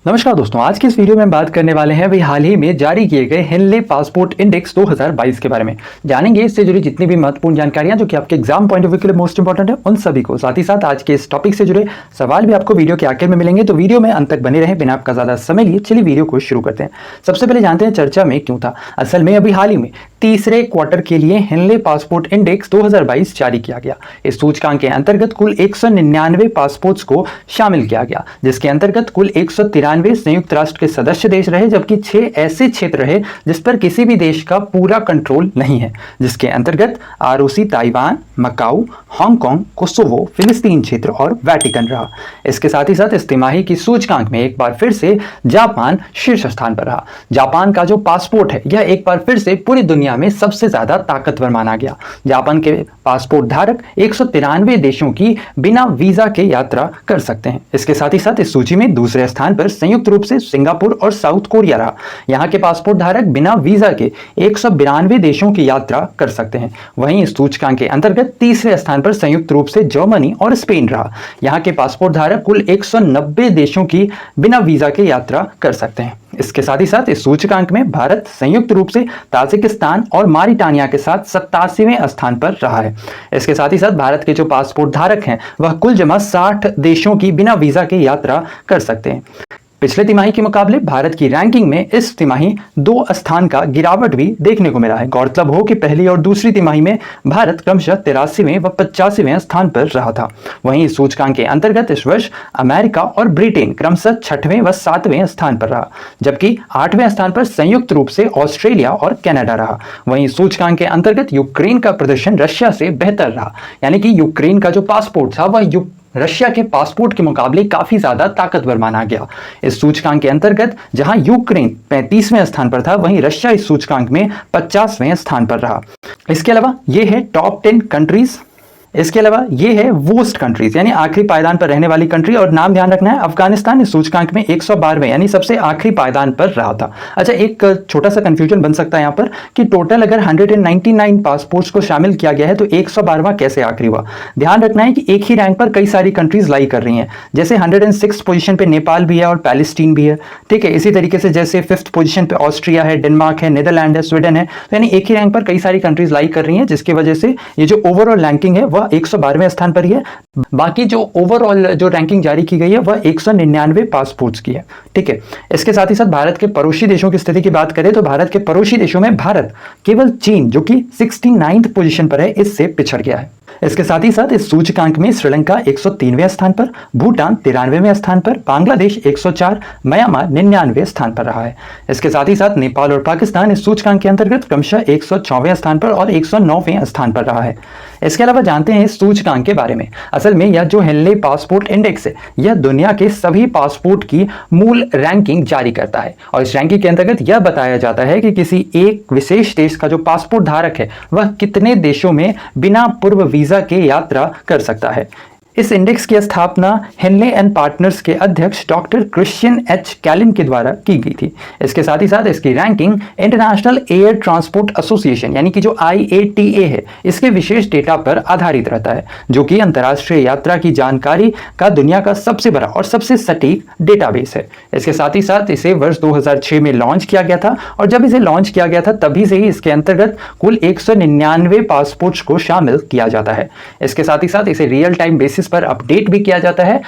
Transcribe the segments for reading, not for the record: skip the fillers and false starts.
नमस्कार दोस्तों, आज की इस वीडियो में बात करने वाले हैं भाई हाल ही में जारी किए गए हेनले पासपोर्ट इंडेक्स 2022 के बारे में। जानेंगे इससे जुड़ी जितनी भी महत्वपूर्ण जानकारियां जो कि आपके एग्जाम पॉइंट ऑफ व्यू के लिए मोस्ट इंपॉर्टेंट है उन सभी को। साथ ही साथ आज के इस टॉपिक से जुड़े सवाल भी आपको वीडियो के आखिर में मिलेंगे, तो वीडियो में अंत तक बने रहें बिना आपका ज्यादा समय लिए। चलिए वीडियो को शुरू करते हैं। सबसे पहले जानते हैं चर्चा में क्यों था। असल में अभी हाल ही में तीसरे क्वार्टर के लिए हेनले पासपोर्ट इंडेक्स 2022 जारी किया गया। इस सूचकांक के अंतर्गत कुल 199 पासपोर्ट्स को शामिल किया गया, जिसके अंतर्गत कुल 193 संयुक्त राष्ट्र के सदस्य देश रहे, जबकि 6 ऐसे क्षेत्र रहे जिस पर किसी भी देश का पूरा कंट्रोल नहीं है, जिसके अंतर्गत ROC Taiwan, Macau, Hong Kong, Kosovo, फिलिस्तीन क्षेत्र और वेटिकन रहा। इसके साथ ही साथ इस तिमाही की सूचकांक में एक बार फिर से जापान शीर्ष स्थान पर रहा। जापान का जो पासपोर्ट है यह एक बार फिर से पूरी दुनिया में सबसे ज्यादा ताकतवर माना गया। जापान के पासपोर्ट धारक 193 देशों की बिना वीजा के यात्रा कर सकते हैं। इसके साथ ही साथ इस सूची में दूसरे स्थान पर संयुक्त रूप से सिंगापुर और साउथ कोरिया रहा। यहां के पासपोर्ट धारक बिना वीजा के 192 देशों की यात्रा कर सकते हैं। वहीं इस सूचकांक के अंतर्गत तीसरे स्थान पर संयुक्त रूप से जर्मनी और स्पेन रहा। यहां के पासपोर्ट धारक कुल 190 देशों की बिना वीजा के यात्रा कर सकते हैं। इसके साथ ही साथ इस सूचकांक में भारत संयुक्त रूप से ताजिकिस्तान और मारिटानिया के साथ 87वें स्थान पर रहा है। इसके साथ ही साथ भारत के जो पासपोर्ट धारक हैं वह कुल जमा 60 देशों की बिना वीजा के यात्रा कर सकते हैं। पिछले तिमाही के मुकाबले भारत की रैंकिंग में इस तिमाही 2 स्थान का गिरावट भी देखने को मिला है। गौरतलब हो कि पहली और दूसरी तिमाही में भारत क्रमशः 83वें व 85वें स्थान पर रहा था। वहीं इस सूचकांक के अंतर्गत इस वर्ष अमेरिका और ब्रिटेन क्रमशः 6वें व 7वें स्थान पर रहा, जबकि 8वें स्थान पर संयुक्त रूप से ऑस्ट्रेलिया और कनाडा रहा। वहीं सूचकांक के अंतर्गत यूक्रेन का प्रदर्शन रशिया से बेहतर रहा, यानी कि यूक्रेन का जो पासपोर्ट था वह रशिया के पासपोर्ट के मुकाबले काफी ज्यादा ताकतवर माना गया। इस सूचकांक के अंतर्गत जहां यूक्रेन 35वें स्थान पर था, वहीं रशिया इस सूचकांक में 50वें स्थान पर रहा। इसके अलावा ये है टॉप 10 कंट्रीज। इसके अलावा ये है वर्स्ट कंट्रीज, यानी आखिरी पायदान पर रहने वाली कंट्री। और नाम ध्यान रखना है, अफगानिस्तान इस सूचकांक में 112वें यानी सबसे आखिरी पायदान पर रहा था। अच्छा, एक छोटा सा कंफ्यूजन बन सकता है यहाँ पर कि टोटल अगर 199 पासपोर्ट्स को शामिल किया गया है तो 112वां कैसे आखिरी हुआ। ध्यान रखना है कि एक ही रैंक पर कई सारी कंट्रीज लाई कर रही हैं। जैसे 106 पोजीशन पे नेपाल भी है और पैलेस्टीन भी है, ठीक है। इसी तरीके से जैसे 5th पोजीशन पे ऑस्ट्रिया है, डेनमार्क है, नीदरलैंड है, स्वीडन है। तो यानी एक ही रैंक पर कई सारी कंट्रीज लाई कर रही हैं, जिसकी वजह से ये जो ओवरऑल रैंकिंग है 112वें स्थान पर ही है। बाकी जो ओवरऑल जो रैंकिंग जारी की गई है वह 199 पासपोर्ट्स की है, ठीक है। इसके साथ ही साथ भारत के पड़ोसी देशों की स्थिति की बात करें तो भारत के पड़ोसी देशों में भारत केवल चीन जो कि 69th पोजीशन पर है, इससे पिछड़ गया है। इसके साथ ही साथ इस सूचकांक में श्रीलंका 103वें स्थान पर, भूटान 93वें स्थान पर, बांग्लादेश 104, म्यांमार 99वें स्थान पर रहा है। इसके साथ ही साथ नेपाल और पाकिस्तान इस सूचकांक के अंतर्गत क्रमशः 104वें स्थान पर और 109वें स्थान पर रहा है। इसके अलावा जानते हैं इस सूचकांक के बारे में। असल में यह जो हेनले पासपोर्ट इंडेक्स है यह दुनिया के सभी पासपोर्ट की मूल रैंकिंग जारी करता है, और इस रैंकिंग के अंतर्गत यह बताया जाता है कि किसी एक विशेष देश का जो पासपोर्ट धारक है वह कितने देशों में बिना पूर्व वीजा के यात्रा कर सकता है। इस इंडेक्स की स्थापना हेनले एंड पार्टनर्स के अध्यक्ष डॉक्टर क्रिश्चियन एच कैलिन के द्वारा की गई थी। इसके साथ ही साथ इसकी ranking international air transport association यानी कि जो IATA है इसके विशेष डेटा पर आधारित रहता है, जो कि अंतर्राष्ट्रीय यात्रा की जानकारी का दुनिया का सबसे बड़ा और सबसे सटीक डेटाबेस है। इसके साथ ही साथ इसे वर्ष 2006 में लॉन्च किया गया था, और जब इसे लॉन्च किया गया था तभी से ही इसके अंतर्गत कुल 199 पासपोर्ट्स को शामिल किया जाता है। इसके साथ ही साथ इसे रियल टाइम बेसिस पर अपडेट भी किया जाता है।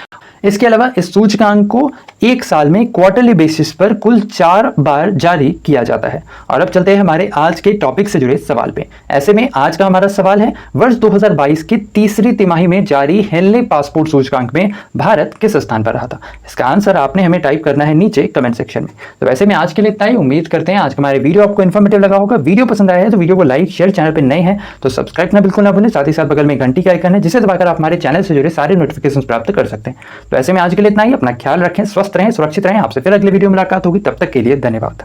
इसके अलावा इस सूचकांक को एक साल में क्वार्टरली बेसिस पर कुल 4 बार जारी किया जाता है। और अब चलते हैं हमारे आज के टॉपिक से जुड़े सवाल पे। ऐसे में आज का हमारा सवाल है, वर्ष 2022 की तीसरी तिमाही में जारी हेनले पासपोर्ट सूचकांक में भारत किस स्थान पर रहा था। इसका आंसर आपने हमें टाइप करना है नीचे कमेंट सेक्शन में। तो वैसे में आज के लिए इतना ही। उम्मीद करते हैं आज का हमारे वीडियो आपको इन्फॉर्मेटिव लगा होगा। वीडियो पसंद आया है तो वीडियो को लाइक शेयर, चैनल पर नए हैं तो सब्सक्राइब करना बिल्कुल ना भूलें। साथ ही साथ बगल में घंटी का आइकन है जिसे दबाकर आप हमारे चैनल से जुड़े सारे नोटिफिकेशन प्राप्त कर सकते हैं। तो ऐसे में आज के लिए इतना ही। अपना ख्याल रखें, स्वस्थ रहें, सुरक्षित रहें। आपसे फिर अगले वीडियो में मुलाकात होगी, तब तक के लिए धन्यवाद।